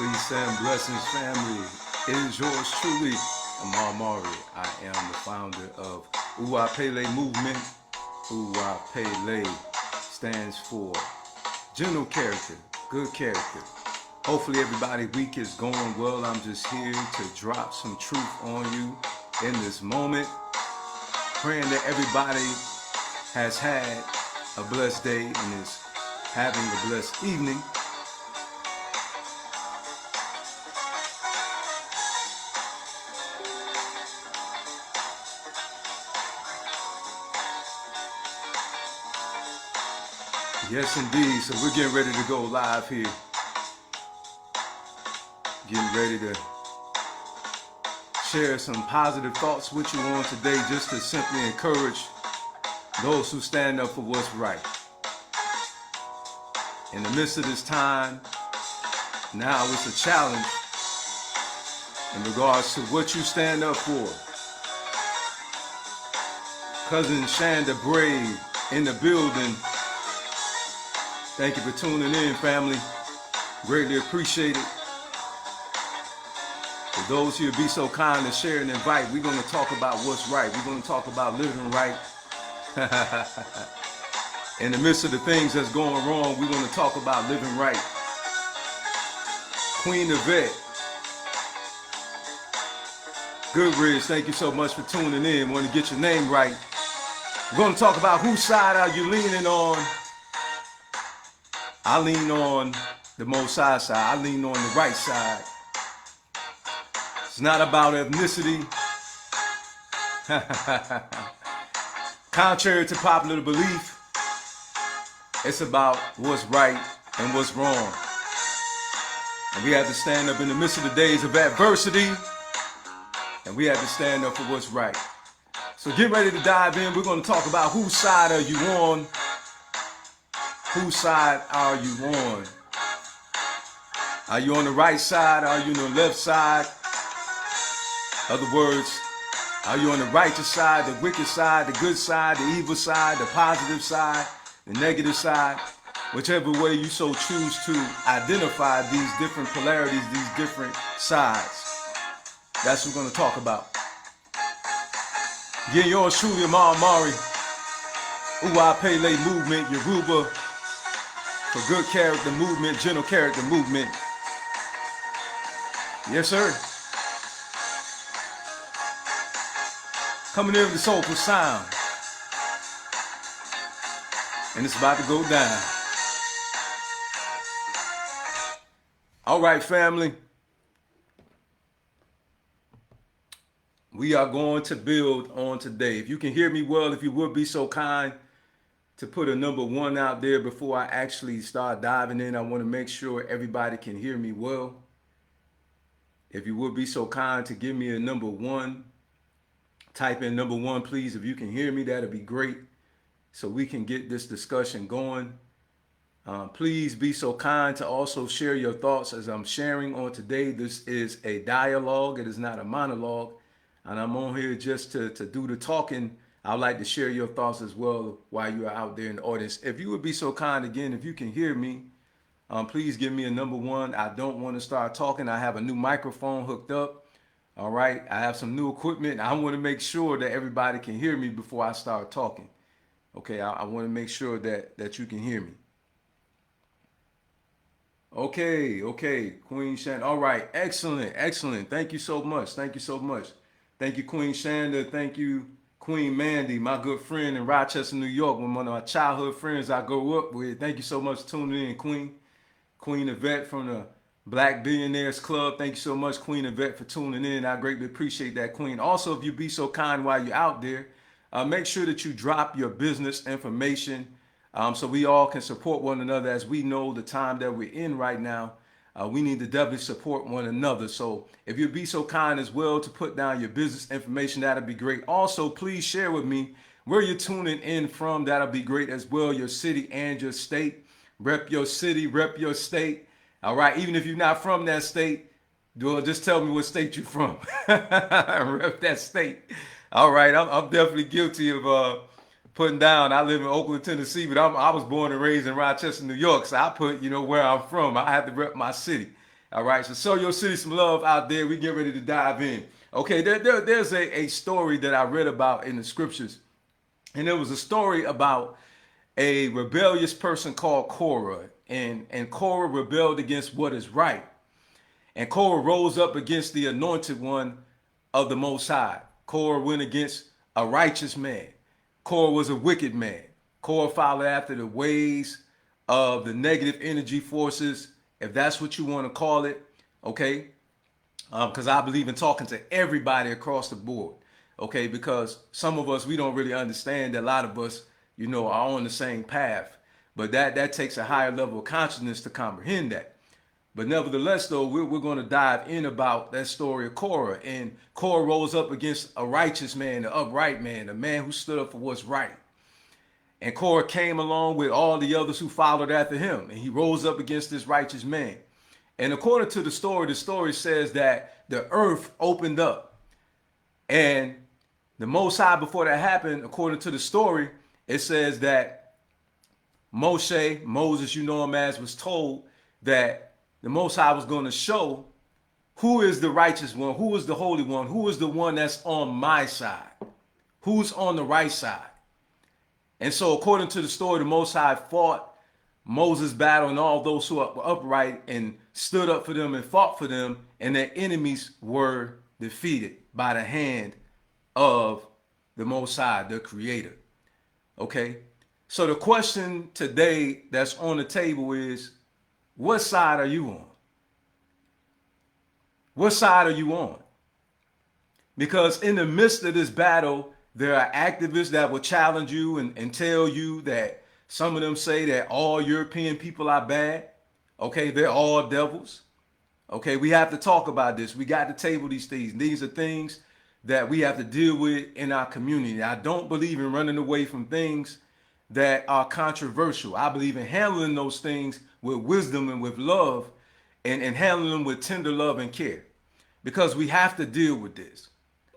Peace and blessings, family. It is yours truly, Amal Mari. I am the founder of Uwa Pele Movement. Uwa Pele stands for general character, good character. Hopefully everybody week is going well. I'm just here to drop some truth on you in this moment. Praying that everybody has had a blessed day and is having a blessed evening. Yes, indeed. So we're getting ready to go live here. Getting ready to share some positive thoughts with you on today, just to simply encourage those who stand up for what's right. In the midst of this time, now it's a challenge in regards to what you stand up for. Cousin Shanda Brave in the building. Thank you for tuning in, family. Greatly appreciate it. For those who be so kind to share and invite, we're going to talk about what's right. We're going to talk about living right. In the midst of the things that's going wrong, we're going to talk about living right. Queen Yvette. Goodridge, thank you so much for tuning in. Want to get your name right. We're going to talk about whose side are you leaning on. I lean on the Most High side. I lean on the right side. It's not about ethnicity. Contrary to popular belief, it's about what's right and what's wrong. And we have to stand up in the midst of the days of adversity, and we have to stand up for what's right. So get ready to dive in. We're going to talk about whose side are you on. Whose side are you on? Are you on the right side? Are you on the left side? Other words, are you on the righteous side, the wicked side, the good side, the evil side, the positive side, the negative side? Whichever way you so choose to identify these different polarities, these different sides. That's what we're going to talk about. Get yours truly, Amal Mari. Uwa Pele Movement, Yoruba. For good character movement, general character movement. Yes, sir. Coming in with the soulful sound. And it's about to go down. All right, family. We are going to build on today. If you can hear me well, if you would be so kind to put a number 1 out there before I actually start diving in. I want to make sure everybody can hear me well. If you would be so kind to give me a number 1, type in number 1, please. If you can hear me, that'd be great, so we can get this discussion going. Please be so kind to also share your thoughts as I'm sharing on today. This is a dialogue. It is not a monologue. And I'm on here just to do the talking. I'd like to share your thoughts as well while you are out there in the audience. If you would be so kind, again, if you can hear me, please give me a number 1. I don't want to start talking. I have a new microphone hooked up. All right. I have some new equipment. I want to make sure that everybody can hear me before I start talking. Okay. I want to make sure that you can hear me. Okay. Queen Shanda. All right. Excellent. Thank you so much. Thank you so much. Thank you, Queen Shanda. Thank you, Queen Mandy, my good friend in Rochester, New York, one of my childhood friends I grew up with. Thank you so much for tuning in, Queen. Queen Yvette from the Black Billionaires Club. Thank you so much, Queen Yvette, for tuning in. I greatly appreciate that, Queen. Also, if you be so kind while you're out there, make sure that you drop your business information so we all can support one another. As we know the time that we're in right now, we need to definitely support one another. So if you'd be so kind as well to put down your business information, that'd be great. Also, please share with me where you're tuning in from. That'll be great as well. Your city and your state. Rep your city, rep your state. All right. Even if you're not from that state, just tell me what state you're from. Rep that state. All right. I'm definitely guilty of putting down. I live in Oakland, Tennessee, but I was born and raised in Rochester, New York. So I put, where I'm from. I have to rep my city. All right, so show your city some love out there. We get ready to dive in. Okay, there's a story that I read about in the scriptures, and it was a story about a rebellious person called Korah, and Korah rebelled against what is right, and Korah rose up against the anointed one of the Most High. Korah went against a righteous man. Korah was a wicked man. Korah followed after the ways of the negative energy forces, if that's what you want to call it. Okay, because I believe in talking to everybody across the board. Okay, because some of us we don't really understand that a lot of us, are on the same path, but that takes a higher level of consciousness to comprehend that. But nevertheless, though, we're going to dive in about that story of Korah. And Korah rose up against a righteous man, an upright man, a man who stood up for what's right. And Korah came along with all the others who followed after him. And he rose up against this righteous man. And according to the story says that the earth opened up. And the Most High, before that happened, according to the story, it says that Moses, you know him as, was told that the Most High was going to show who is the righteous one, who is the holy one, who is the one that's on my side, who's on the right side. And so according to the story, the Most High fought Moses' battle and all those who were upright and stood up for them and fought for them, and their enemies were defeated by the hand of the Most High, the Creator. Okay? So the question today that's on the table is, what side are you on? What side are you on? Because in the midst of this battle, there are activists that will challenge you and tell you that some of them say that all European people are bad. Okay, they're all devils. Okay, we have to talk about this. We got to table these things. These are things that we have to deal with in our community. I don't believe in running away from things that are controversial. I believe in handling those things with wisdom and with love, and handling them with tender love and care, because we have to deal with this.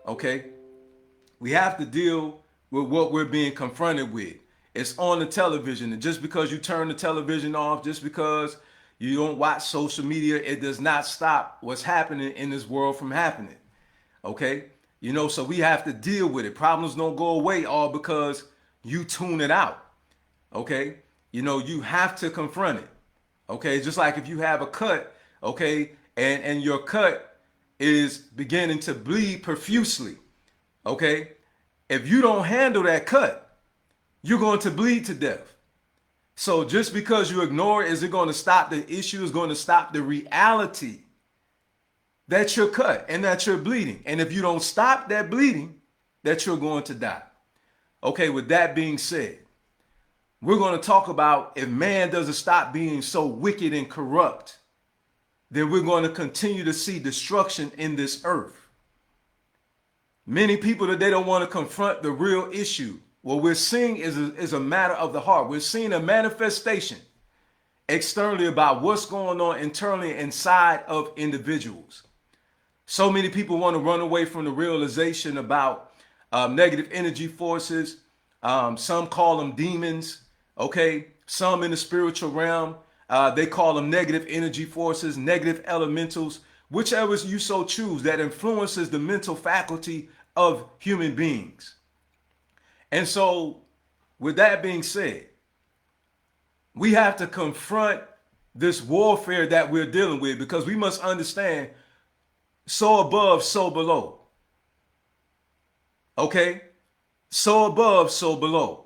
Okay, we have to deal with what we're being confronted with. It's on the television, and just because you turn the television off, just because you don't watch social media, it does not stop what's happening in this world from happening. Okay, so we have to deal with it. Problems don't go away all because you tune it out. Okay, you have to confront it. Okay, just like if you have a cut, okay, and your cut is beginning to bleed profusely. Okay, if you don't handle that cut, you're going to bleed to death. So just because you ignore it, is it going to stop the issue? Is going to stop the reality that you're cut and that you're bleeding. And if you don't stop that bleeding, that you're going to die. Okay, with that being said, we're going to talk about if man doesn't stop being so wicked and corrupt, then we're going to continue to see destruction in this earth. Many people today don't want to confront the real issue. What we're seeing is a matter of the heart. We're seeing a manifestation externally about what's going on internally inside of individuals. So many people want to run away from the realization about negative energy forces. Some call them demons. Okay, some in the spiritual realm, they call them negative energy forces, negative elementals, whichever you so choose, that influences the mental faculty of human beings. And so, with that being said, we have to confront this warfare that we're dealing with, because we must understand, so above, so below. Okay? So above, so below.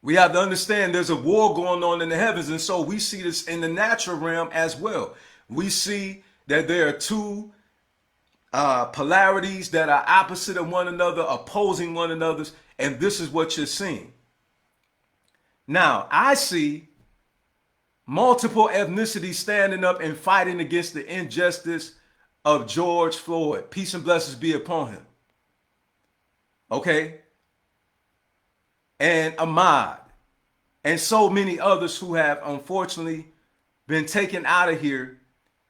We have to understand there's a war going on in the heavens, and so we see this in the natural realm as well. We see that there are two polarities that are opposite of one another, opposing one another, and this is what you're seeing. Now, I see multiple ethnicities standing up and fighting against the injustice of George Floyd. Peace and blessings be upon him. Okay? And Ahmaud, and so many others who have unfortunately been taken out of here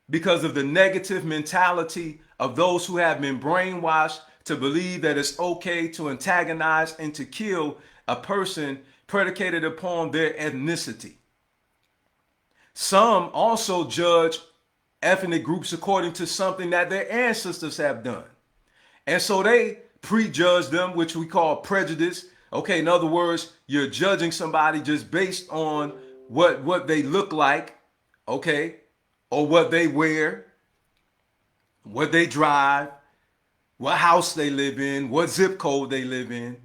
because of the negative mentality of those who have been brainwashed to believe that it's okay to antagonize and to kill a person predicated upon their ethnicity. Some also judge ethnic groups according to something that their ancestors have done. And so they prejudge them, which we call prejudice. Okay, in other words, you're judging somebody just based on what they look like, okay, or what they wear, what they drive, what house they live in, what zip code they live in,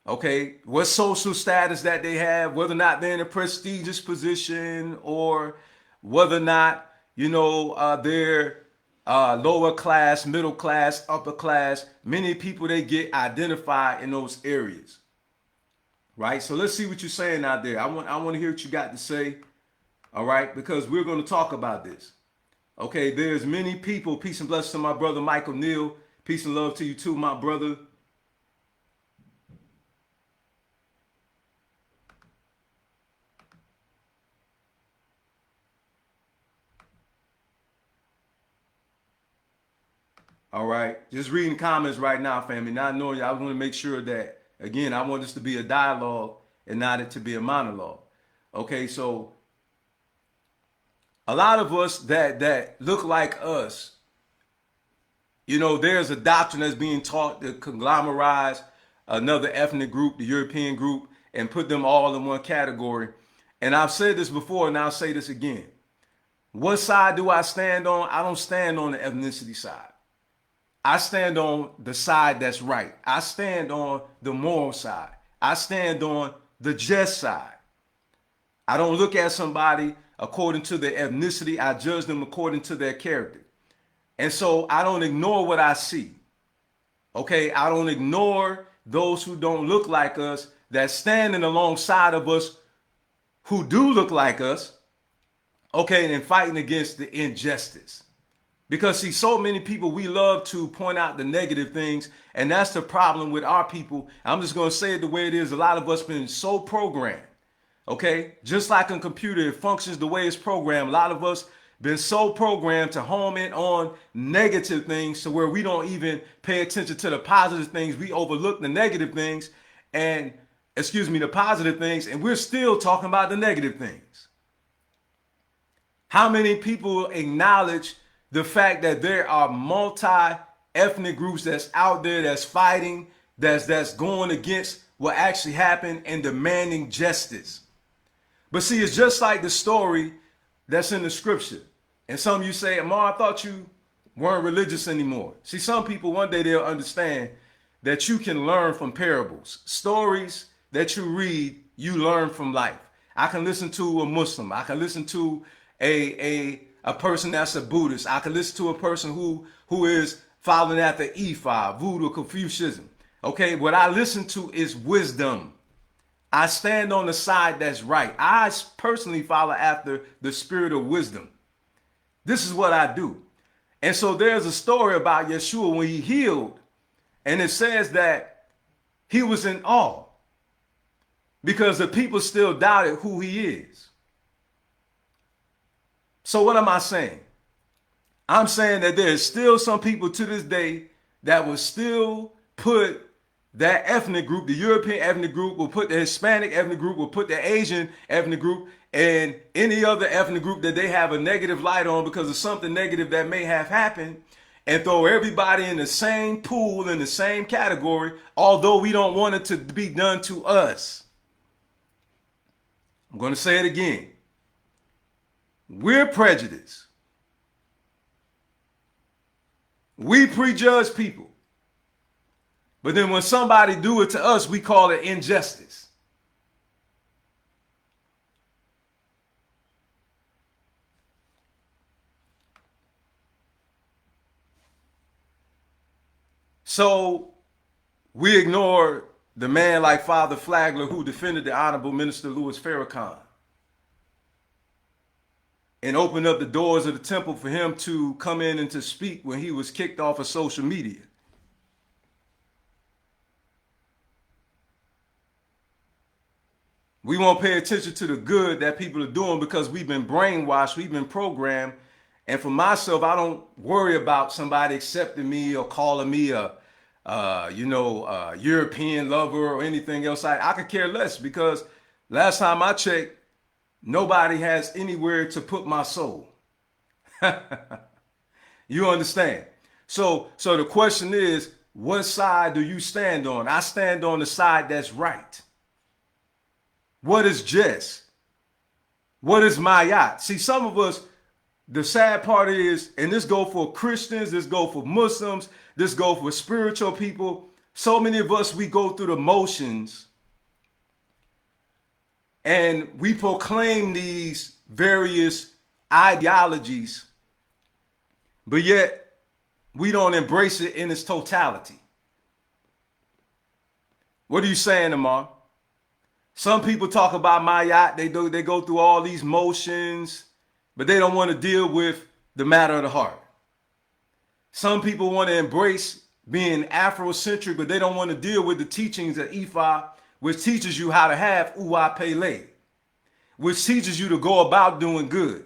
okay, what social status that they have, whether or not they're in a prestigious position or whether or not, they're lower class, middle class, upper class. Many people, they get identified in those areas, right? So let's see what you're saying out there. I want to hear what you got to say, all right, because we're going to talk about this. Okay, there's many people. Peace and blessings to my brother Michael Neal. Peace and love to you too, my brother. All right, just reading comments right now, family. Not knowing you, I want to make sure that, again, I want this to be a dialogue and not it to be a monologue. Okay, so a lot of us that look like us, there's a doctrine that's being taught to conglomerize another ethnic group, the European group, and put them all in one category. And I've said this before, and I'll say this again. What side do I stand on? I don't stand on the ethnicity side. I stand on the side that's right. I stand on the moral side. I stand on the just side. I don't look at somebody according to their ethnicity. I judge them according to their character. And so I don't ignore what I see. Okay, I don't ignore those who don't look like us, that's standing alongside of us who do look like us, okay, and fighting against the injustice. Because see, so many people, we love to point out the negative things, and that's the problem with our people. I'm just going to say it the way it is. A lot of us been so programmed, okay? Just like a computer, it functions the way it's programmed. A lot of us been so programmed to home in on negative things to where we don't even pay attention to the positive things. We overlook the negative things and, the positive things, and we're still talking about the negative things. How many people acknowledge the fact that there are multi-ethnic groups that's out there, that's fighting, that's going against what actually happened and demanding justice? But see, it's just like the story that's in the scripture. And some of you say, Amar, I thought you weren't religious anymore. See, some people, one day they'll understand that you can learn from parables. Stories that you read, you learn from life. I can listen to a Muslim. I can listen to a person that's a Buddhist. I can listen to a person who is following after Ifa, Voodoo, Confucianism. Okay, what I listen to is wisdom. I stand on the side that's right. I personally follow after the spirit of wisdom. This is what I do. And so there's a story about Yeshua when he healed, and it says that he was in awe because the people still doubted who he is. So what am I saying? I'm saying that there's still some people to this day that will still put that ethnic group, the European ethnic group, will put the Hispanic ethnic group, will put the Asian ethnic group, and any other ethnic group that they have a negative light on because of something negative that may have happened, and throw everybody in the same pool, in the same category, although we don't want it to be done to us. I'm going to say it again. We're prejudiced. We prejudge people. But then when somebody do it to us, we call it injustice. So we ignore the man like Father Flagler who defended the Honorable Minister Louis Farrakhan and opened up the doors of the temple for him to come in and to speak when he was kicked off of social media. We won't pay attention to the good that people are doing because we've been brainwashed, we've been programmed. And for myself, I don't worry about somebody accepting me or calling me a European lover or anything else. I could care less because last time I checked, nobody has anywhere to put my soul. You understand? So the question is, what side do you stand on? I stand on the side that's right. What is just? What is mayat? See, some of us, the sad part is, and this go for Christians, this go for Muslims, this go for spiritual people. So many of us, we go through the motions and we proclaim these various ideologies, but yet we don't embrace it in its totality. What are you saying, Amar? Some people talk about Mayat, they go through all these motions, but they don't want to deal with the matter of the heart. Some people want to embrace being Afrocentric, but they don't want to deal with the teachings of Ifa, which teaches you how to have Uwa Pele, which teaches you to go about doing good,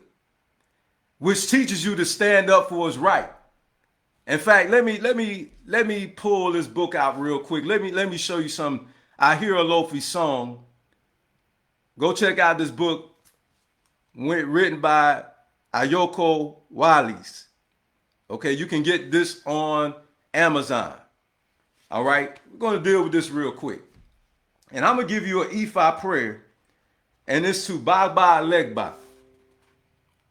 which teaches you to stand up for what's right. In fact, let me pull this book out real quick. Let me show you some. I hear a Lofi song. Go check out this book written by Ayoko Walis. Okay, you can get this on Amazon. All right, we're going to deal with this real quick. And I'm going to give you an Ifa prayer, and it's to Baba Legba.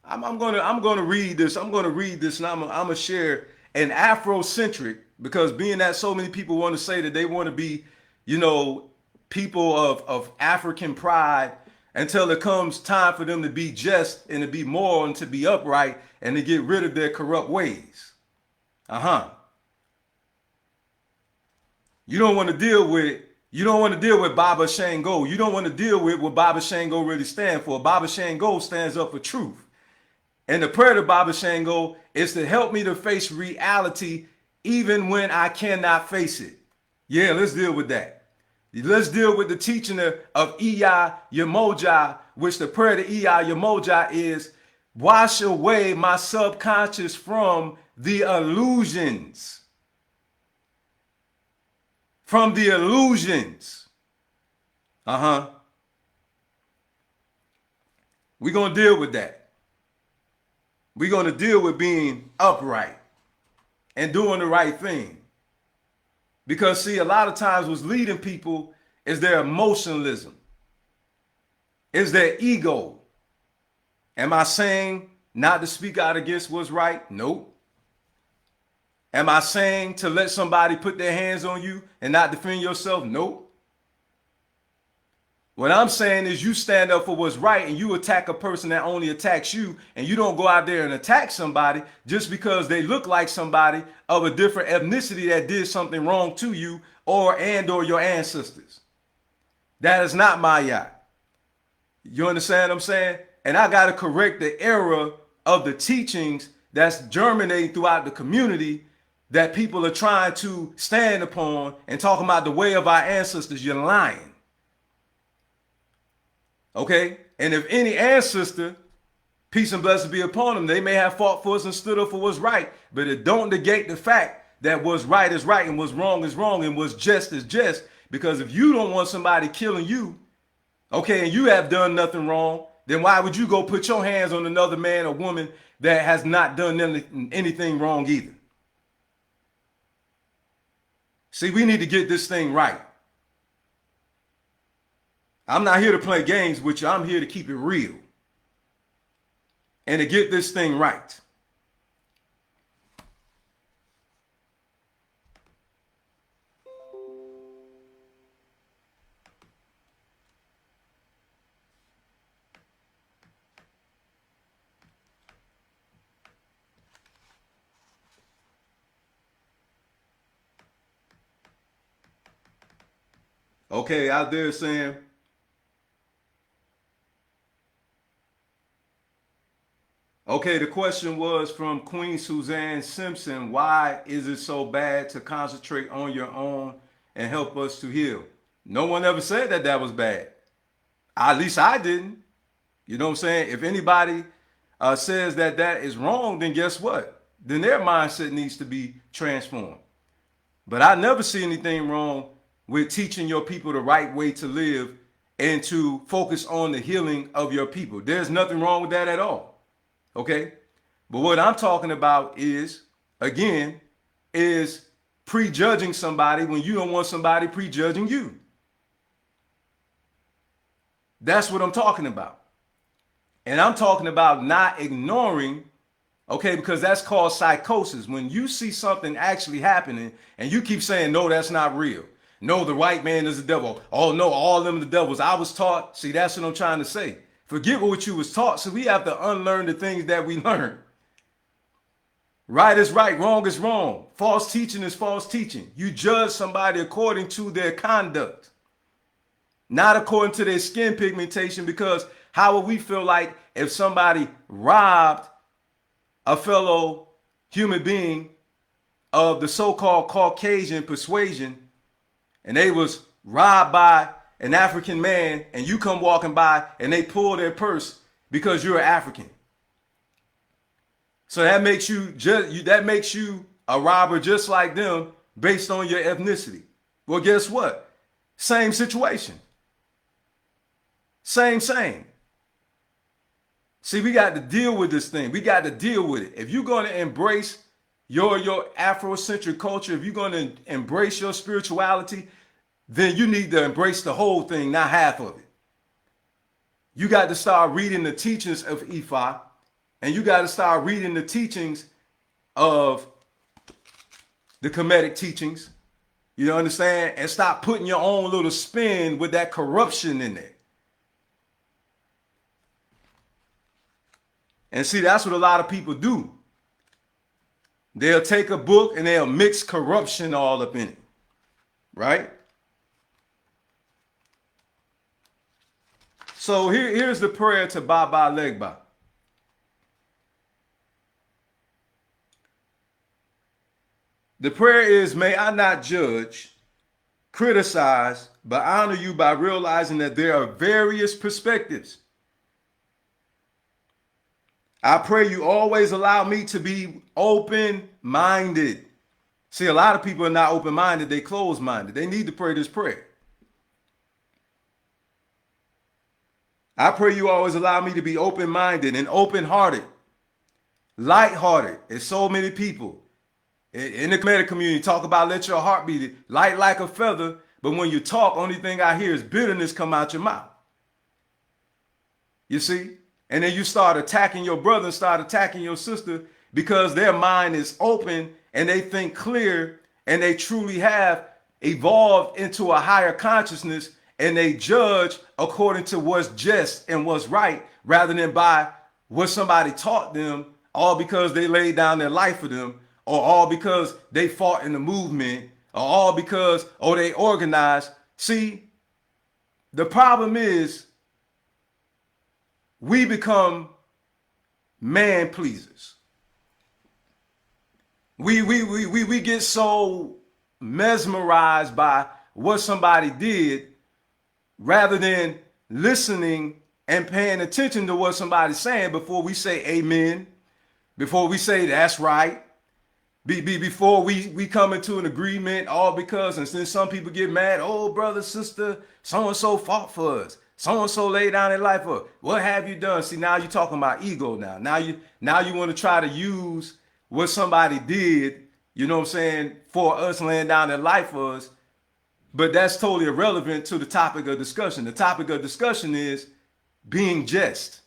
I'm gonna read this. I'm gonna read this, and I'm gonna share an Afrocentric, because being that so many people want to say that they want to be, people of African pride, until it comes time for them to be just and to be moral and to be upright and to get rid of their corrupt ways. You don't want to deal with Baba Shango. You don't want to deal with what Baba Shango really stands for. Baba Shango stands up for truth. And the prayer to Baba Shango is to help me to face reality even when I cannot face it. Yeah, let's deal with that. Let's deal with the teaching of Iya Yamoja, which the prayer to Iya Yamoja is, wash away my subconscious from the illusions. From the illusions. We're going to deal with that. We're going to deal with being upright and doing the right thing. Because, see, a lot of times what's leading people is their emotionalism, is their ego. Am I saying not to speak out against what's right? Nope. Am I saying to let somebody put their hands on you and not defend yourself? Nope. What I'm saying is you stand up for what's right and you attack a person that only attacks you, and you don't go out there and attack somebody just because they look like somebody of a different ethnicity that did something wrong to you or your ancestors. That is not my yacht. You understand what I'm saying? And I got to correct the error of the teachings that's germinating throughout the community that people are trying to stand upon and talking about the way of our ancestors. You're lying. Okay? And if any ancestor, peace and blessings be upon them, they may have fought for us and stood up for what's right, but it don't negate the fact that what's right is right and what's wrong is wrong and what's just is just. Because if you don't want somebody killing you, okay, and you have done nothing wrong, then why would you go put your hands on another man or woman that has not done anything wrong either? See, we need to get this thing right. I'm not here to play games with you. I'm here to keep it real and to get this thing right. Okay, out there saying, okay, the question was from Queen Suzanne Simpson. Why is it so bad to concentrate on your own and help us to heal? No one ever said that that was bad. At least I didn't. You know what I'm saying? If anybody says that that is wrong, then guess what? Then their mindset needs to be transformed. But I never see anything wrong with teaching your people the right way to live and to focus on the healing of your people. There's nothing wrong with that at all. Okay? But what I'm talking about is, again, is prejudging somebody when you don't want somebody prejudging you. That's what I'm talking about. And I'm talking about not ignoring, okay, because that's called psychosis. When you see something actually happening and you keep saying, no, that's not real. No, the white man is the devil. Oh, no, all of them the devils. I was taught. See, that's what I'm trying to say. Forget what you was taught. So we have to unlearn the things that we learned. Right is right, wrong is wrong. False teaching is false teaching. You judge somebody according to their conduct, not according to their skin pigmentation, because how would we feel like if somebody robbed a fellow human being of the so-called Caucasian persuasion and they was robbed by an African man and you come walking by and they pull their purse because you're African? So that makes you a robber just like them based on your ethnicity. Well, guess what? Same situation. Same. See, we got to deal with this thing. We got to deal with it. If you're going to embrace your Afrocentric culture, if you're going to embrace your spirituality, then you need to embrace the whole thing, not half of it. You got to start reading the teachings of Ifa. And you got to start reading the teachings of the Kemetic teachings. You understand? And stop putting your own little spin with that corruption in there. And see, that's what a lot of people do. They'll take a book and they'll mix corruption all up in it. Right? So here's the prayer to Baba Legba. The prayer is, may I not judge, criticize, but honor you by realizing that there are various perspectives. I pray you always allow me to be open-minded. See, a lot of people are not open-minded, they closed-minded. They need to pray this prayer. I pray you always allow me to be open-minded and open-hearted, light-hearted. There's so many people in the Kemetic community talk about let your heart be light like a feather, but when you talk, only thing I hear is bitterness come out your mouth. You see? And then you start attacking your brother and start attacking your sister because their mind is open and they think clear and they truly have evolved into a higher consciousness and they judge according to what's just and what's right rather than by what somebody taught them, all because they laid down their life for them, or all because they fought in the movement, or all because, oh, they organized. See, the problem is we become man pleasers. We get so mesmerized by what somebody did rather than listening and paying attention to what somebody's saying before we say amen, before we say that's right, before we come into an agreement, all because, and then some people get mad, oh, brother, sister, so-and-so fought for us. So-and-so laid down their life for us. What have you done? See, now you're talking about ego now. Now you want to try to use what somebody did, you know what I'm saying, for us laying down their life for us. But that's totally irrelevant to the topic of discussion. The topic of discussion is being just.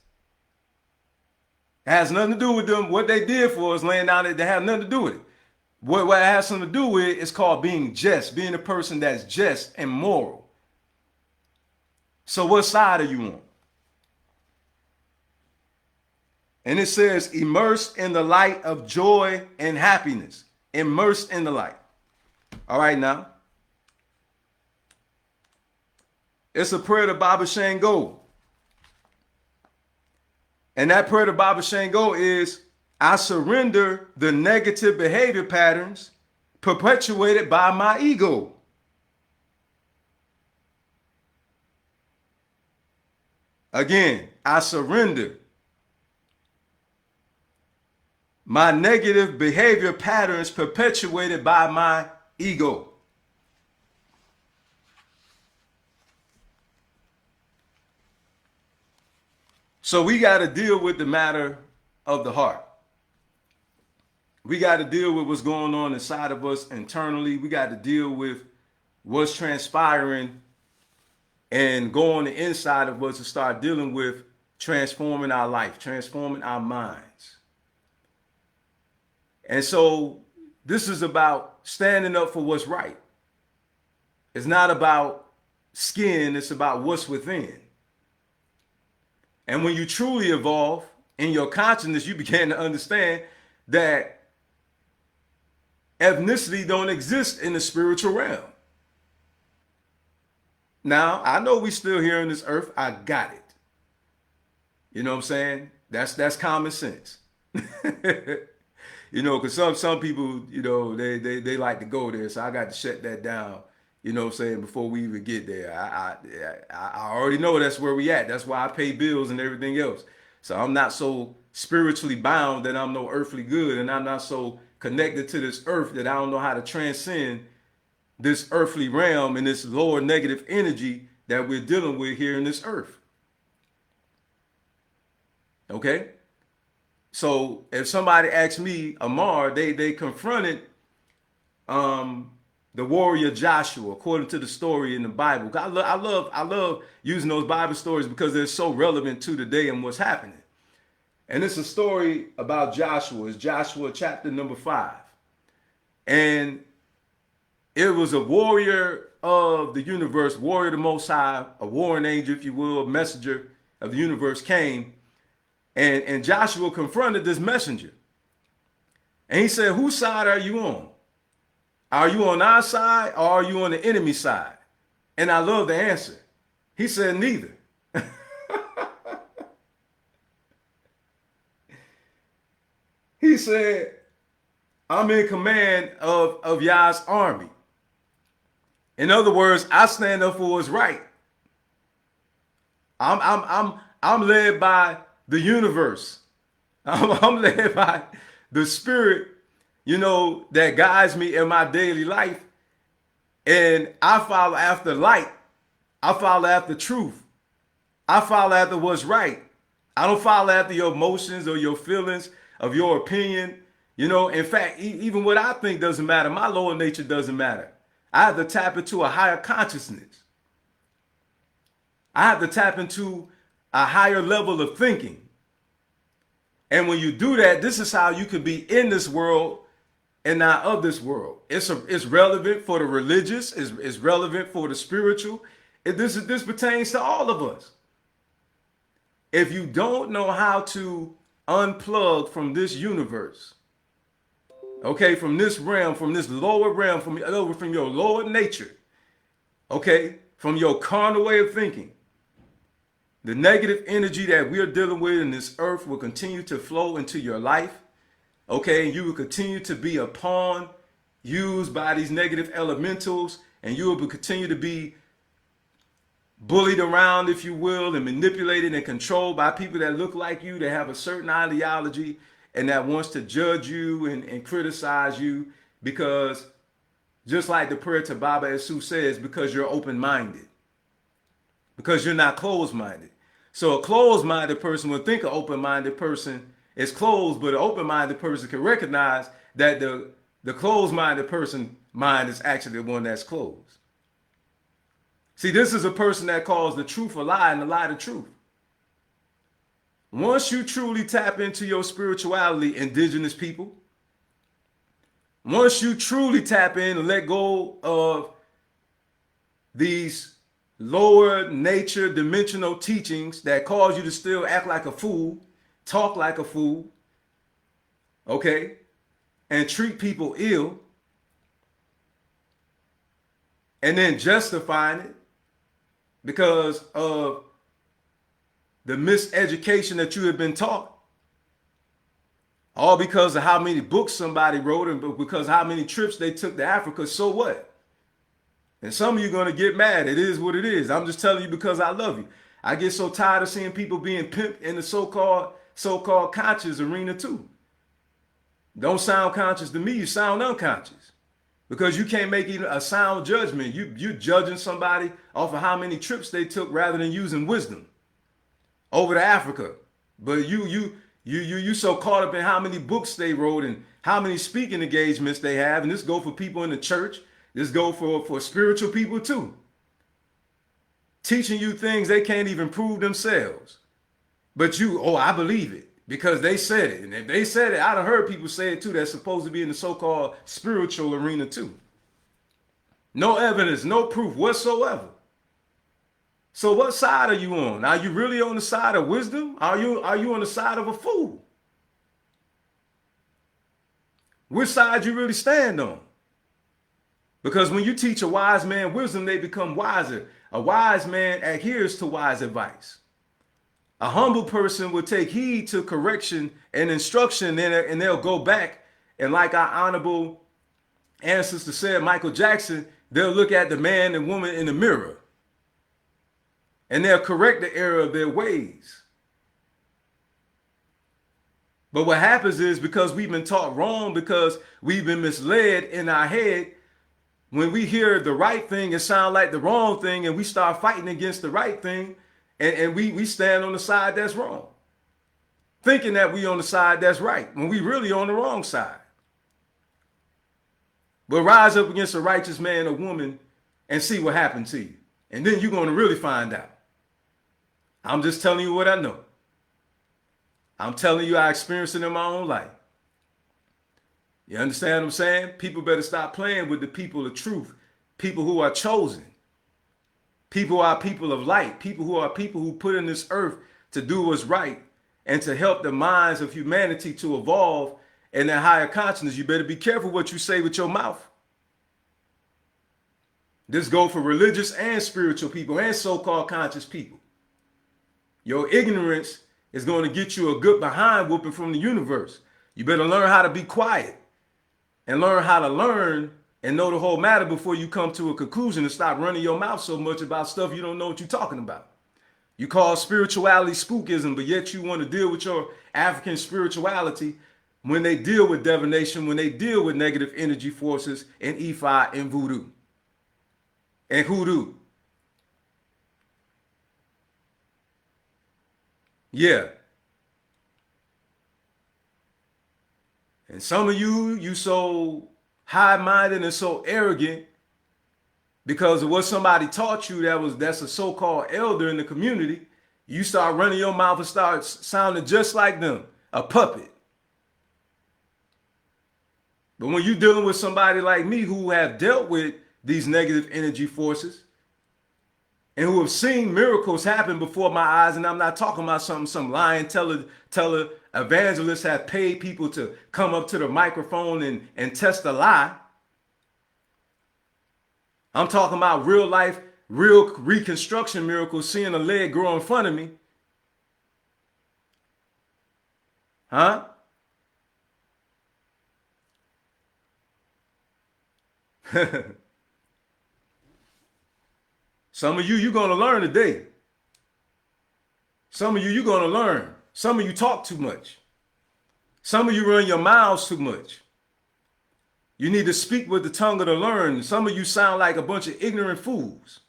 It has nothing to do with them. What they did for us laying down there, they have nothing to do with it. What it has something to do with is called being just, being a person that's just and moral. So what side are you on? And it says, immersed in the light of joy and happiness. Immersed in the light. All right, now. It's a prayer to Baba Shango. And that prayer to Baba Shango is, I surrender the negative behavior patterns perpetuated by my ego. Again, I surrender my negative behavior patterns perpetuated by my ego. So we got to deal with the matter of the heart. We got to deal with what's going on inside of us internally. We got to deal with what's transpiring and go on the inside of us to start dealing with transforming our life, transforming our minds. And so this is about standing up for what's right. It's not about skin, it's about what's within. And when you truly evolve in your consciousness, you begin to understand that ethnicity don't exist in the spiritual realm. Now, I know we still here on this earth. I got it. You know what I'm saying? That's common sense. You know, because some people, you know, they like to go there, so I got to shut that down. You know what I'm saying? Before we even get there, I already know that's where we at. That's why I pay bills and everything else. So I'm not so spiritually bound that I'm no earthly good, and I'm not so connected to this earth that I don't know how to transcend this earthly realm and this lower negative energy that we're dealing with here in this earth. Okay? So if somebody asks me, Amar, they confronted the warrior Joshua, according to the story in the Bible. I love using those Bible stories because they're so relevant to today and what's happening. And it's a story about Joshua. It's Joshua chapter number 5. And it was a warrior of the universe, warrior of the Most High, a warring angel, if you will, a messenger of the universe came. And Joshua confronted this messenger. And he said, whose side are you on? Are you on our side or are you on the enemy side? And I love the answer. He said, neither. He said, I'm in command of Yah's army. In other words, I stand up for what's right. I'm led by the universe. I'm led by the spirit, you know, that guides me in my daily life. And I follow after light. I follow after truth. I follow after what's right. I don't follow after your emotions or your feelings of your opinion. You know, in fact, even what I think doesn't matter. My lower nature doesn't matter. I have to tap into a higher consciousness. I have to tap into a higher level of thinking. And when you do that, this is how you can be in this world and not of this world. It's relevant for the religious. It's relevant for the spiritual. This pertains to all of us. If you don't know how to unplug from this universe, okay, from this realm, from this lower realm, from your lower nature, okay, from your carnal way of thinking, the negative energy that we're dealing with in this earth will continue to flow into your life, okay, and you will continue to be a pawn used by these negative elementals, and you will continue to be bullied around, if you will, and manipulated and controlled by people that look like you, that have a certain ideology, and that wants to judge you and criticize you, because just like the prayer to Baba Yesu says, because you're open-minded, because you're not closed-minded. So a closed-minded person would think an open-minded person is closed, but an open-minded person can recognize that the closed-minded person mind is actually the one that's closed. See, this is a person that calls the truth a lie and the lie the truth. Once you truly tap into your spirituality, indigenous people, once you truly tap in and let go of these lower nature dimensional teachings that cause you to still act like a fool, talk like a fool, okay, and treat people ill, and then justifying it because of the miseducation that you have been taught, all because of how many books somebody wrote and because how many trips they took to Africa. So what? And some of you are going to get mad. It is what it is. I'm just telling you because I love you. I get so tired of seeing people being pimped in the so-called conscious arena too. Don't sound conscious to me. You sound unconscious because you can't make even a sound judgment. You judging somebody off of how many trips they took rather than using wisdom over to Africa. But You so caught up in how many books they wrote and how many speaking engagements they have, and this go for people in the church. This go for spiritual people too. Teaching you things they can't even prove themselves. But you, oh, I believe it because they said it. And if they said it, I'd have heard people say it too that's supposed to be in the so-called spiritual arena too. No evidence, no proof whatsoever. So what side are you on? Are you really on the side of wisdom? Are you on the side of a fool? Which side you really stand on? Because when you teach a wise man wisdom, they become wiser. A wise man adheres to wise advice. A humble person will take heed to correction and instruction, and they'll go back. And like our honorable ancestor said, Michael Jackson, they'll look at the man and woman in the mirror. And they'll correct the error of their ways. But what happens is because we've been taught wrong, because we've been misled in our head, when we hear the right thing, it sounds like the wrong thing, and we start fighting against the right thing, and we stand on the side that's wrong, thinking that we on the side that's right, when we really on the wrong side. But rise up against a righteous man or woman and see what happened to you. And then you're going to really find out. I'm just telling you what I know. I'm telling you I experienced it in my own life. You understand what I'm saying? People better stop playing with the people of truth. People who are chosen. People who are people of light. People who put in this earth to do what's right and to help the minds of humanity to evolve in their higher consciousness. You better be careful what you say with your mouth. This goes for religious and spiritual people and so-called conscious people. Your ignorance is going to get you a good behind whooping from the universe. You better learn how to be quiet and learn how to learn and know the whole matter before you come to a conclusion and stop running your mouth so much about stuff you don't know what you're talking about. You call spirituality spookism, but yet you want to deal with your African spirituality when they deal with divination, when they deal with negative energy forces and Ifa and voodoo and hoodoo. Yeah. And some of you so high-minded and so arrogant because of what somebody taught you that's a so-called elder in the community. You start running your mouth and start sounding just like them, a puppet. But when you're dealing with somebody like me who have dealt with these negative energy forces and who have seen miracles happen before my eyes, and I'm not talking about some lying teller evangelists have paid people to come up to the microphone and test a lie. I'm talking about real life, real reconstruction miracles, seeing a leg grow in front of me. Huh? Some of you're going to learn today. Some of you're going to learn. Some of you talk too much. Some of you run your mouths too much. You need to speak with the tongue of the learned. Some of you sound like a bunch of ignorant fools.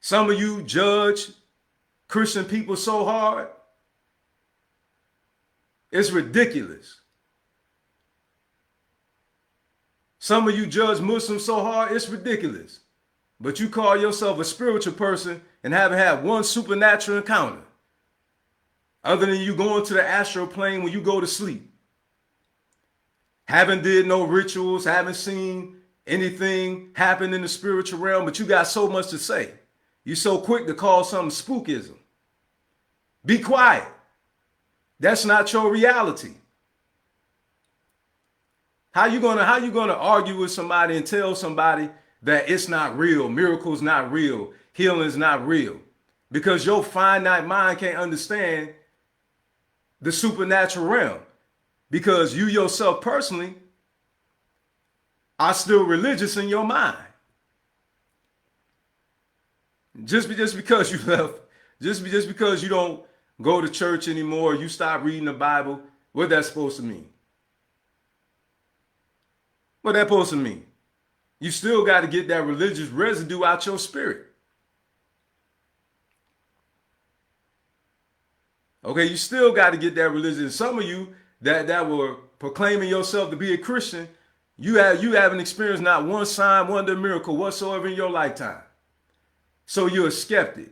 Some of you judge Christian people so hard, it's ridiculous. Some of you judge Muslims so hard, it's ridiculous. But you call yourself a spiritual person and haven't had one supernatural encounter other than you going to the astral plane when you go to sleep. Haven't did no rituals, haven't seen anything happen in the spiritual realm, but you got so much to say. You're so quick to call something spookism. Be quiet. That's not your reality. How you gonna argue with somebody and tell somebody that it's not real, miracles not real, healing's not real? Because your finite mind can't understand the supernatural realm. Because you yourself personally are still religious in your mind. Just because you left, just because you don't go to church anymore, you stop reading the Bible, what that's supposed to mean? What that supposed to mean? You still got to get that religious residue out your spirit. Okay, you still got to get that religion. Some of you that were proclaiming yourself to be a Christian, you haven't experienced not one sign, wonder, miracle whatsoever in your lifetime. So you're a skeptic.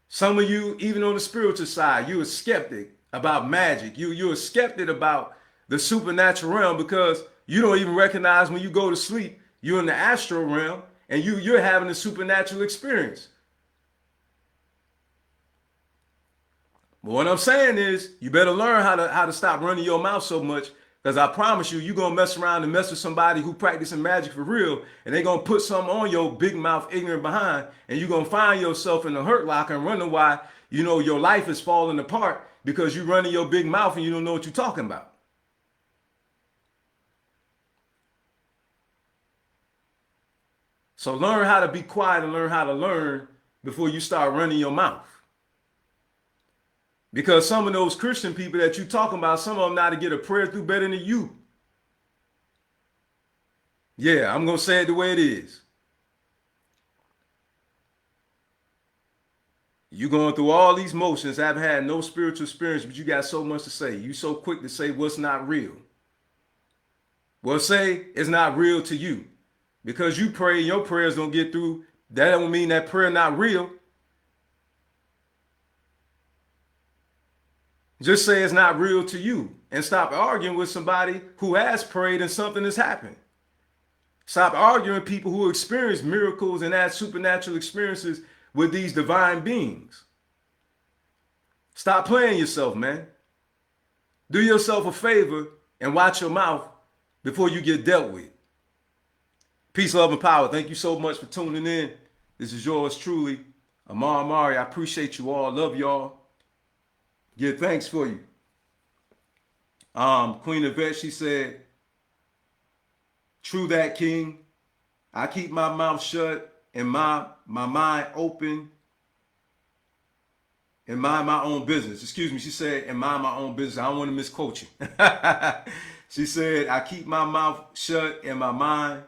Some of you, even on the spiritual side, you're a skeptic about magic. You're a skeptic about the supernatural realm because you don't even recognize when you go to sleep, you're in the astral realm and you're having a supernatural experience. But what I'm saying is, you better learn how to stop running your mouth so much, because I promise you, you're gonna mess around and mess with somebody who practicing magic for real, and they're gonna put something on your big mouth ignorant behind, and you're gonna find yourself in a hurt locker and wondering why your life is falling apart because you're running your big mouth and you don't know what you're talking about. So learn how to be quiet and learn how to learn before you start running your mouth. Because some of those Christian people that you talking about, some of them know how to get a prayer through better than you. Yeah, I'm going to say it the way it is. You going through all these motions, haven't had no spiritual experience, but you got so much to say. You so quick to say what's not real. Well, say it's not real to you. Because you pray, your prayers don't get through. That don't mean that prayer not real. Just say it's not real to you and stop arguing with somebody who has prayed and something has happened. Stop arguing with people who experience miracles and had supernatural experiences with these divine beings. Stop playing yourself, man. Do yourself a favor and watch your mouth before you get dealt with. Peace, love, and power. Thank you so much for tuning in. This is yours truly, Amar Amari. I appreciate you all. Love y'all. Give thanks for you. Queen Yvette, she said, true that, King. I keep my mouth shut and my mind open and mind my own business. Excuse me, she said, and mind my own business. I don't want to misquote you. She said, I keep my mouth shut and my mind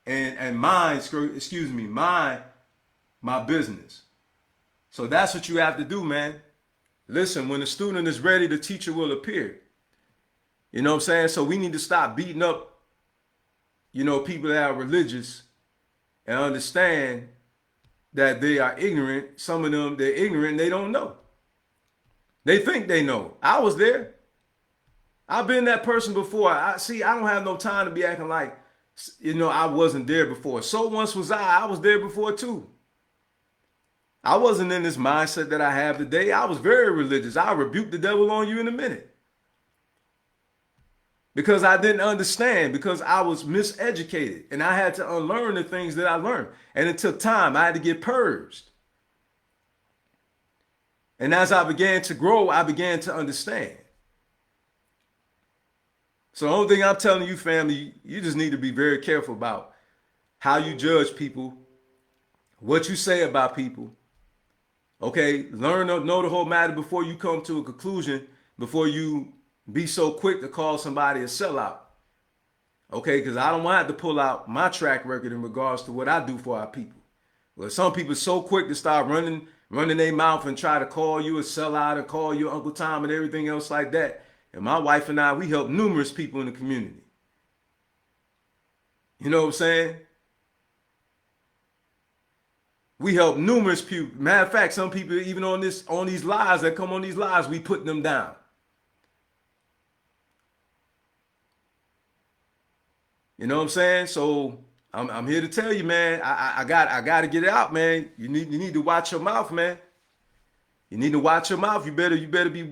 and mind, excuse me, mind my business. So that's what you have to do, man. Listen, when the student is ready, the teacher will appear. You know what I'm saying? So we need to stop beating up, people that are religious and understand that they are ignorant. Some of them, they're ignorant and they don't know. They think they know. I was there. I've been that person before. I don't have no time to be acting like, I wasn't there before. So once was I was there before too. I wasn't in this mindset that I have today. I was very religious. I'll rebuke the devil on you in a minute. Because I didn't understand, because I was miseducated and I had to unlearn the things that I learned. And it took time. I had to get purged. And as I began to grow, I began to understand. So the only thing I'm telling you, family, you just need to be very careful about how you judge people, what you say about people. Okay, learn to know the whole matter before you come to a conclusion, before you be so quick to call somebody a sellout. Okay, because I don't want to pull out my track record in regards to what I do for our people. Well, some people are so quick to start running their mouth and try to call you a sellout and call you Uncle Tom and everything else like that. And my wife and I, we help numerous people in the community. You know what I'm saying? We help numerous people. Matter of fact, some people even on these lives that come on these lives, we put them down. You know what I'm saying? So I'm here to tell you, man. I got to get it out, man. You need to watch your mouth, man. You need to watch your mouth. You better be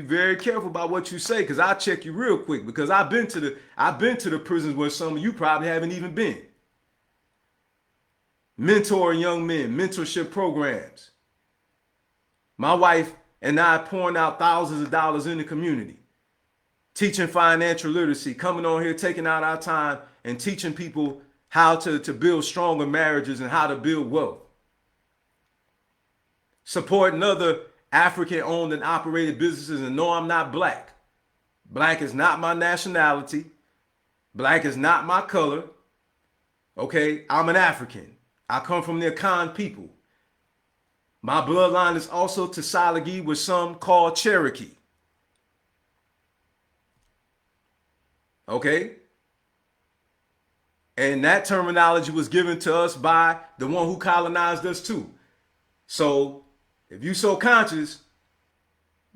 very careful about what you say, because I'll check you real quick. Because I've been to the prisons where some of you probably haven't even been. Mentoring young men, mentorship programs. My wife and I pouring out thousands of dollars in the community, teaching financial literacy, coming on here, taking out our time and teaching people how to build stronger marriages and how to build wealth. Supporting other African owned and operated businesses. And no, I'm not black. Black is not my nationality. Black is not my color. Okay, I'm an African. I come from the Akan people. My bloodline is also Tsalagi, which some call Cherokee. Okay? And that terminology was given to us by the one who colonized us too. So if you so conscious,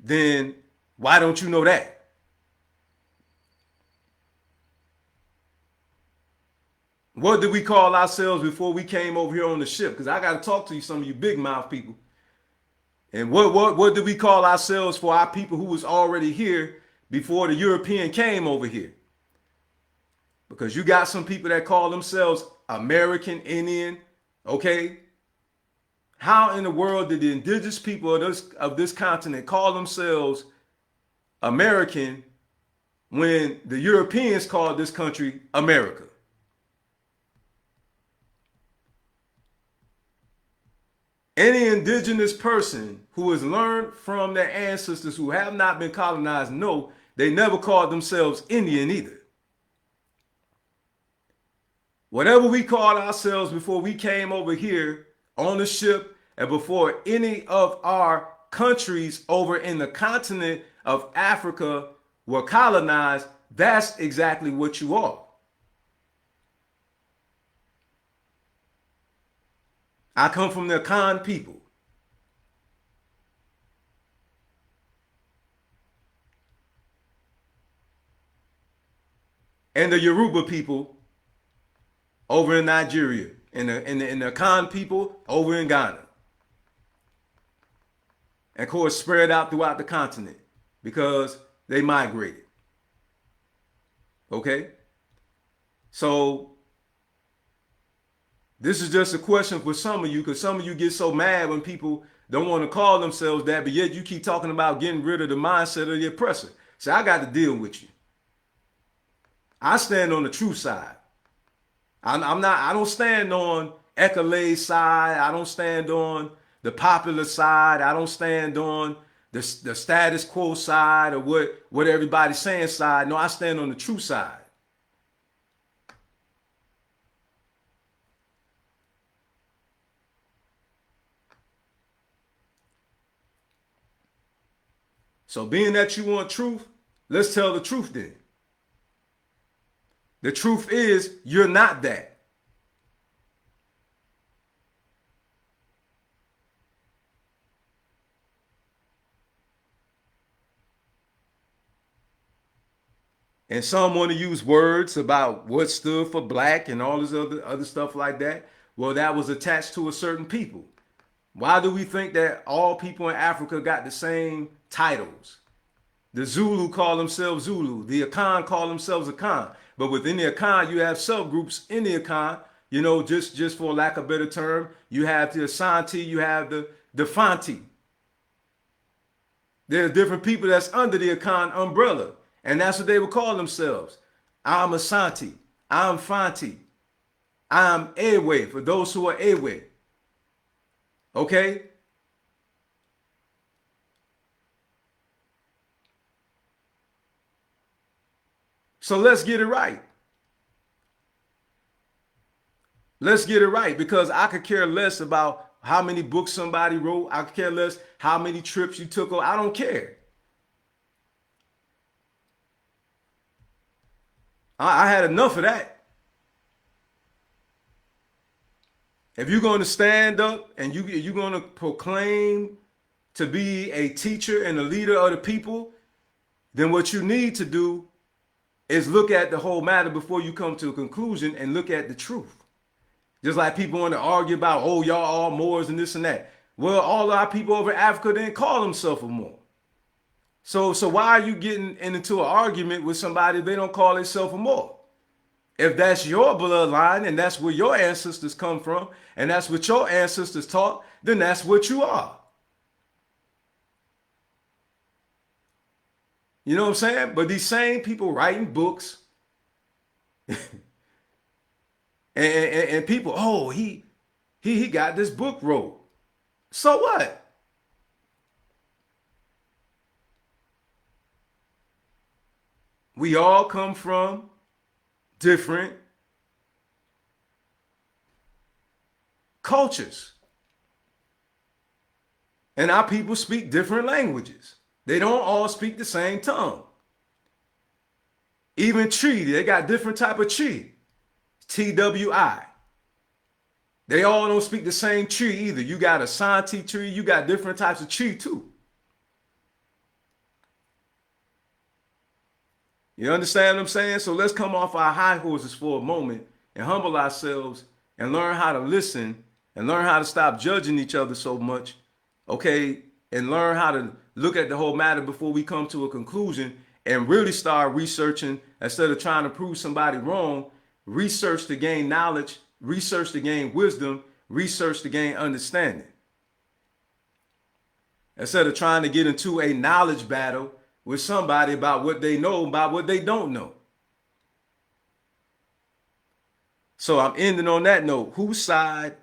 then why don't you know that? What did we call ourselves before we came over here on the ship? Because I got to talk to you, some of you big mouth people. And what did we call ourselves for our people who was already here before the European came over here? Because you got some people that call themselves American Indian, okay? How in the world did the indigenous people of this continent call themselves American when the Europeans called this country America? Any indigenous person who has learned from their ancestors who have not been colonized know they never called themselves Indian either. Whatever we called ourselves before we came over here on the ship and before any of our countries over in the continent of Africa were colonized, that's exactly what you are. I come from the Akan people. And the Yoruba people over in Nigeria, and the Akan people over in Ghana. And of course, spread out throughout the continent because they migrated. Okay? So, this is just a question for some of you because some of you get so mad when people don't want to call themselves that, but yet you keep talking about getting rid of the mindset of the oppressor. So, I got to deal with you. I stand on the true side. I'm not. I don't stand on Ecale's side. I don't stand on the popular side. I don't stand on the status quo side or what everybody's saying side. No, I stand on the true side. So, being that you want truth, let's tell the truth then. The truth is, you're not that. And some want to use words about what stood for black and all this other stuff like that. Well, that was attached to a certain people. Why do we think that all people in Africa got the same titles? The Zulu call themselves Zulu. The Akan call themselves Akan. But within the Akan, you have subgroups in the Akan. You know, just for lack of a better term, you have the Asante, you have the Fanti. There's different people that's under the Akan umbrella. And that's what they would call themselves. I'm Asante. I'm Fanti. I'm Ewe, for those who are Ewe. Okay? So let's get it right. Let's get it right because I could care less about how many books somebody wrote. I could care less how many trips you took. I don't care. I had enough of that. If you're going to stand up and you're going to proclaim to be a teacher and a leader of the people, then what you need to do is look at the whole matter before you come to a conclusion and look at the truth. Just like people want to argue about, oh, y'all all Moors and this and that. Well, all our people over in Africa didn't call themselves a Moor. So why are you getting into an argument with somebody if they don't call themselves a Moor? If that's your bloodline and that's where your ancestors come from and that's what your ancestors taught, then that's what you are. You know what I'm saying? But these same people writing books and people, oh, he got this book wrote. So what? We all come from different cultures. And our people speak different languages. They don't all speak the same tongue. Even tree, they got different type of tree. TWI. They all don't speak the same tree either. You got a Santi tree, you got different types of tree too. You understand what I'm saying? So let's come off our high horses for a moment and humble ourselves and learn how to listen and learn how to stop judging each other so much, okay? And learn how to look at the whole matter before we come to a conclusion and really start researching instead of trying to prove somebody wrong. Research to gain knowledge, research to gain wisdom, research to gain understanding. Instead of trying to get into a knowledge battle with somebody about what they know, about what they don't know. So I'm ending on that note. Whose side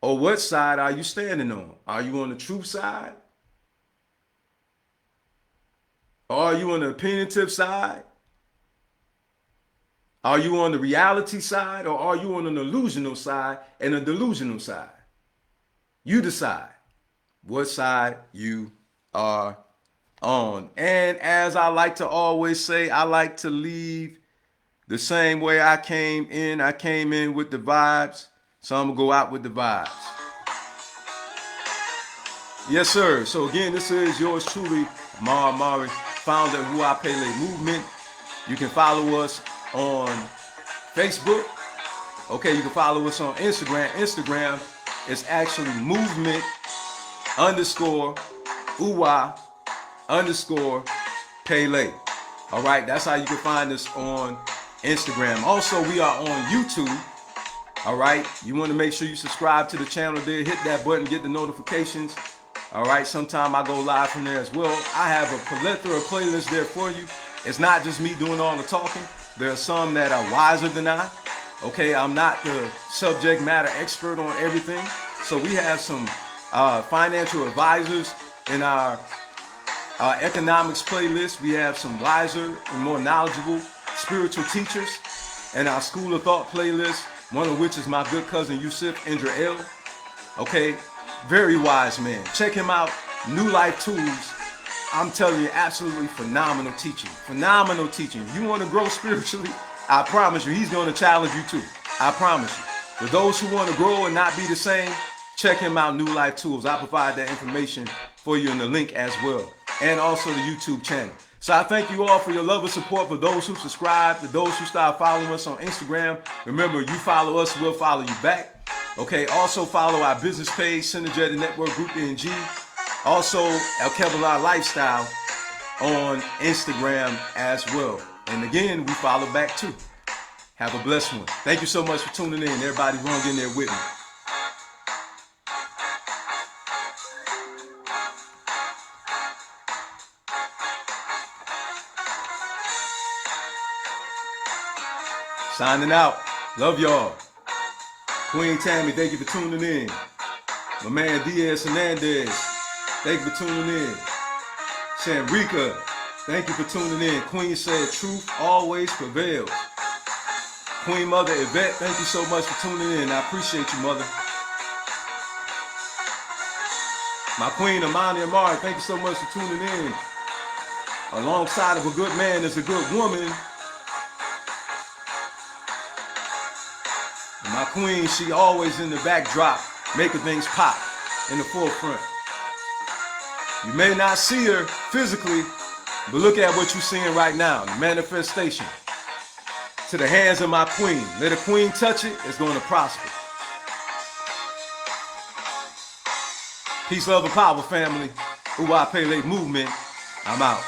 or what side are you standing on? Are you on the truth side? Or are you on the opinionative side? Are you on the reality side, or are you on an illusional side and a delusional side? You decide what side you are on. And as I like to always say, I like to leave the same way I came in. I came in with the vibes, so I'm gonna go out with the vibes. Yes, sir. So again, this is yours truly, Amar Amari, founder of Who I Pele Movement. You can follow us on Facebook. Okay, you can follow us on Instagram. Instagram is actually movement underscore uwa underscore Pele. All right, that's how you can find us on Instagram. Also, we are on YouTube. All right, you want to make sure you subscribe to the channel there, hit that button, get the notifications. All right, sometime I go live from there as well. I have a plethora of playlists there for you. It's not just me doing all the talking. There are some that are wiser than I. Okay, I'm not the subject matter expert on everything. So we have some financial advisors in our economics playlist. We have some wiser and more knowledgeable spiritual teachers in our School of Thought playlist, one of which is my good cousin Yusuf Indrael. Okay, very wise man. Check him out, New Life Tools. I'm telling you, absolutely phenomenal teaching. Phenomenal teaching. You want to grow spiritually? I promise you, he's going to challenge you too. I promise you. For those who want to grow and not be the same, check him out, New Life Tools. I provide that information for you in the link as well. And also the YouTube channel. So I thank you all for your love and support. For those who subscribe, to those who start following us on Instagram, remember, you follow us, we'll follow you back. Okay, also follow our business page, Synergetic Network Group NG. Also, El Kevlar Lifestyle on Instagram as well. And again, we follow back too. Have a blessed one. Thank you so much for tuning in. Everybody hung in there with me. Signing out. Love y'all. Queen Tammy, thank you for tuning in. My man Diaz Hernandez, thank you for tuning in. Shamrika, thank you for tuning in. Queen said truth always prevails. Queen Mother Yvette, thank you so much for tuning in. I appreciate you, Mother. My Queen Amani Amari, thank you so much for tuning in. Alongside of a good man is a good woman. And my queen, she always in the backdrop, making things pop in the forefront. You may not see her physically, but look at what you're seeing right now, the manifestation. To the hands of my queen. Let a queen touch it, it's going to prosper. Peace, love, and power, family. Uwa Pele Movement. I'm out.